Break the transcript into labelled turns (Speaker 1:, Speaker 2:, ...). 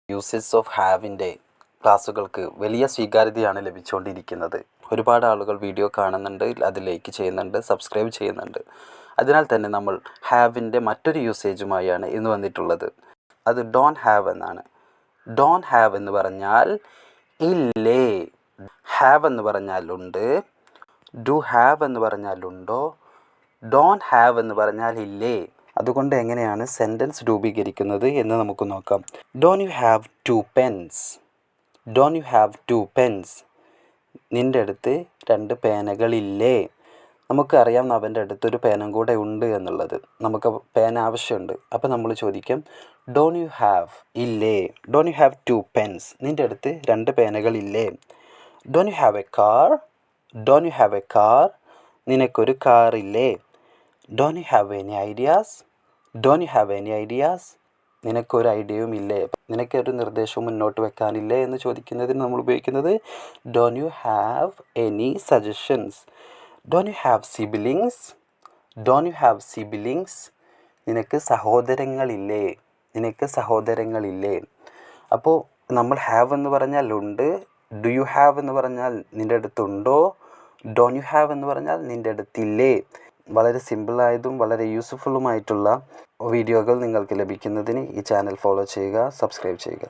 Speaker 1: Usage of ഹാവിൻ്റെ ക്ലാസ്സുകൾക്ക് വലിയ സ്വീകാര്യതയാണ് ലഭിച്ചുകൊണ്ടിരിക്കുന്നത്. ഒരുപാട് ആളുകൾ വീഡിയോ കാണുന്നുണ്ട്, അത് ലൈക്ക് ചെയ്യുന്നുണ്ട്, സബ്സ്ക്രൈബ് ചെയ്യുന്നുണ്ട്. അതിനാൽ തന്നെ നമ്മൾ ഹാവിൻ്റെ മറ്റൊരു യൂസേജുമായാണ് ഇന്ന് വന്നിട്ടുള്ളത്. അത് ഡോൺ ഹാവ് എന്നാണ്. ഡോൺ ഹാവ് എന്ന് പറഞ്ഞാൽ ഇല്ലേ. ഹാവ് എന്ന് പറഞ്ഞാൽ ഉണ്ട്. ഡു ഹാവ് എന്ന് പറഞ്ഞാൽ ഉണ്ടോ. ഡോൺ ഹാവ് എന്ന് പറഞ്ഞാൽ ഇല്ലേ. അതുകൊണ്ട് എങ്ങനെയാണ് സെൻറ്റൻസ് രൂപീകരിക്കുന്നത് എന്ന് നമുക്ക് നോക്കാം. Don you have 2 pens. Don you have 2 pens. നിൻ്റെ അടുത്ത് 2 പേനകളില്ലേ. നമുക്കറിയാം അവൻ്റെ അടുത്തൊരു പേനം കൂടെ ഉണ്ട് എന്നുള്ളത്. നമുക്ക് പേന ആവശ്യമുണ്ട്. അപ്പോൾ നമ്മൾ ചോദിക്കാം ഡോൺ യു ഹാവ് ഇല്ലേ. Don't you have 2 pens. നിൻ്റെ അടുത്ത് 2 പേനകളില്ലേ. Don't you have a car. Don't you have a car. നിനക്കൊരു കാറില്ലേ. Don't you have any ideas. Don't you have any ideas. നിനക്കൊരു ഐഡിയയും ഇല്ലേ. നിനക്കൊരു നിർദ്ദേശവും മുന്നോട്ട് വെക്കാനില്ലേ എന്ന് ചോദിക്കുന്നതിന് നമ്മൾ ഉപയോഗിക്കുന്നത് Don you have any suggestions. Don you have siblings. Don you have siblings. നിനക്ക് സഹോദരങ്ങളില്ലേ. നിനക്ക് സഹോദരങ്ങളില്ലേ. അപ്പോൾ നമ്മൾ ഹാവ് എന്ന് പറഞ്ഞാൽ ഉണ്ട്. ഡു യു ഹാവ് എന്ന് പറഞ്ഞാൽ നിൻ്റെ അടുത്തുണ്ടോ. ഡോൺ യു ഹാവ് എന്ന് പറഞ്ഞാൽ നിൻ്റെ അടുത്തില്ലേ. വളരെ സിമ്പിളായതും വളരെ യൂസ്ഫുള്ളുമായിട്ടുള്ള വീഡിയോകൾ നിങ്ങൾക്ക് ലഭിക്കുന്നതിന് ഈ ചാനൽ ഫോളോ ചെയ്യുക, സബ്സ്ക്രൈബ് ചെയ്യുക.